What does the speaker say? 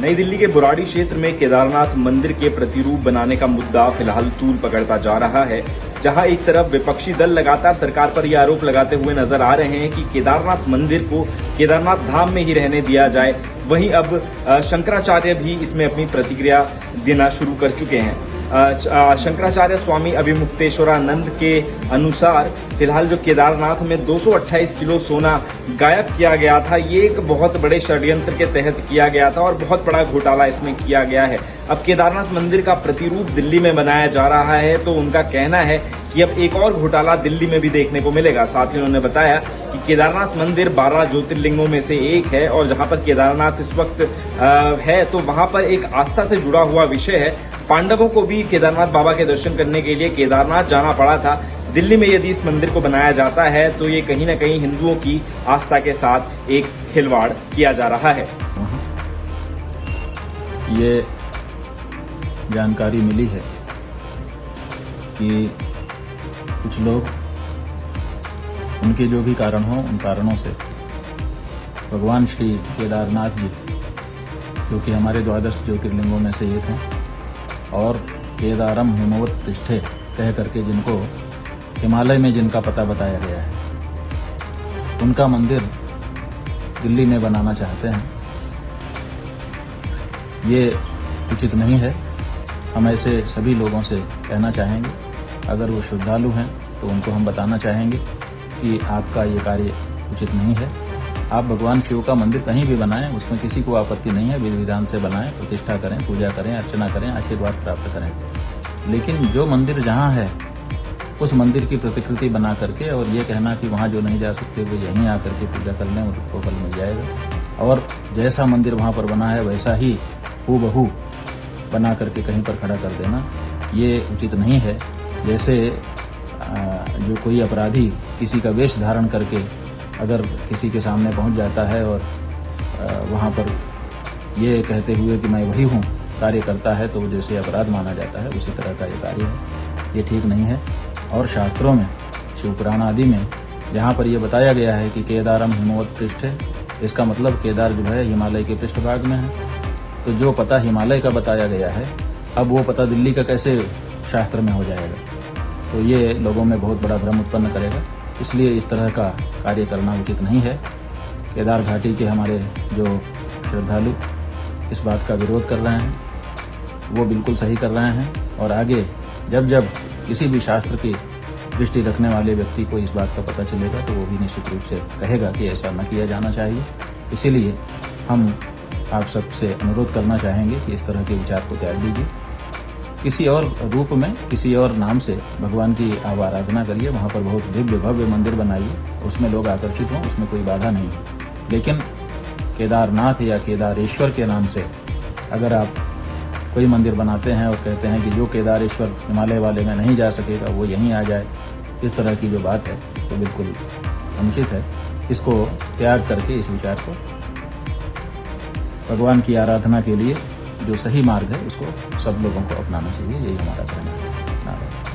नई दिल्ली के बुराड़ी क्षेत्र में केदारनाथ मंदिर के प्रतिरूप बनाने का मुद्दा फिलहाल तूल पकड़ता जा रहा है, जहां एक तरफ विपक्षी दल लगातार सरकार पर यह आरोप लगाते हुए नजर आ रहे हैं कि केदारनाथ मंदिर को केदारनाथ धाम में ही रहने दिया जाए। वहीं अब शंकराचार्य भी इसमें अपनी प्रतिक्रिया देना शुरू कर चुके हैं। शंकराचार्य स्वामी अभिमुक्तेश्वरानंद के अनुसार फिलहाल जो केदारनाथ में 228 किलो सोना गायब किया गया था, ये एक बहुत बड़े षड्यंत्र के तहत किया गया था और बहुत बड़ा घोटाला इसमें किया गया है। अब केदारनाथ मंदिर का प्रतिरूप दिल्ली में बनाया जा रहा है, तो उनका कहना है कि अब एक और घोटाला दिल्ली में भी देखने को मिलेगा। साथ ही उन्होंने बताया कि केदारनाथ मंदिर 12 ज्योतिर्लिंगों में से एक है और जहां पर केदारनाथ इस वक्त है, तो वहां पर एक आस्था से जुड़ा हुआ विषय है। पांडवों को भी केदारनाथ बाबा के दर्शन करने के लिए केदारनाथ जाना पड़ा था। दिल्ली में यदि इस मंदिर को बनाया जाता है तो ये कहीं न कहीं हिंदुओं की आस्था के साथ एक खिलवाड़ किया जा रहा है। ये जानकारी मिली है कि कुछ लोग, उनके जो भी कारण हो, उन कारणों से भगवान श्री केदारनाथ जी, जो कि हमारे 12 ज्योतिर्लिंगों में से एक हैं, और केदारम हिमवत पृष्ठे कह करके जिनको हिमालय में जिनका पता बताया गया है, उनका मंदिर दिल्ली में बनाना चाहते हैं। ये उचित नहीं है। हम ऐसे सभी लोगों से कहना चाहेंगे, अगर वो श्रद्धालु हैं तो उनको हम बताना चाहेंगे कि आपका ये कार्य उचित नहीं है। आप भगवान शिव का मंदिर कहीं भी बनाएं, उसमें किसी को आपत्ति नहीं है। विधि विधान से बनाएं, प्रतिष्ठा करें, पूजा करें, अर्चना करें, आशीर्वाद प्राप्त करें। लेकिन जो मंदिर जहां है, उस मंदिर की प्रतिकृति बना करके और ये कहना कि वहां जो नहीं जा सकते वो यहीं आकर के पूजा कर लें, उनको फल मिल जाएगा। और जैसा मंदिर वहां पर बना है वैसा ही हूबहू बना करके कहीं पर खड़ा कर देना, ये उचित नहीं है। जैसे जो कोई अपराधी किसी का वेश धारण करके अगर किसी के सामने पहुंच जाता है और वहां पर ये कहते हुए कि मैं वही हूं कार्य करता है, तो जैसे अपराध माना जाता है, उसी तरह का ये कार्य है। ये ठीक नहीं है। और शास्त्रों में, शिवपुराण आदि में जहां पर ये बताया गया है कि केदारम हिमवत पृष्ठ है, इसका मतलब केदार जो है हिमालय के पृष्ठभाग में है। तो जो पता हिमालय का बताया गया है, अब वो पता दिल्ली का कैसे शास्त्र में हो जाएगा? तो ये लोगों में बहुत बड़ा भ्रम उत्पन्न करेगा। इसलिए इस तरह का कार्य करना उचित नहीं है। केदार घाटी के हमारे जो श्रद्धालु इस बात का विरोध कर रहे हैं, वो बिल्कुल सही कर रहे हैं। और आगे जब जब किसी भी शास्त्र की दृष्टि रखने वाले व्यक्ति को इस बात का पता चलेगा, तो वो भी निश्चित रूप से कहेगा कि ऐसा न किया जाना चाहिए। इसीलिए हम आप सबसे अनुरोध करना चाहेंगे कि इस तरह के विचार को त्याग दीजिए। किसी और रूप में, किसी और नाम से भगवान की आराधना करिए। वहाँ पर बहुत दिव्य भव्य मंदिर बनाइए, उसमें लोग आकर्षित हों, उसमें कोई बाधा नहीं है। लेकिन केदारनाथ या केदारेश्वर के नाम से अगर आप कोई मंदिर बनाते हैं और कहते हैं कि जो केदारेश्वर हिमालय वाले में नहीं जा सकेगा वो यहीं आ जाए, इस तरह की जो बात है तो बिल्कुल अनुचित है। इसको त्याग करके इस विचार को भगवान की आराधना के लिए जो सही मार्ग है उसको सब लोगों को अपनाना चाहिए। यही हमारा कहना है।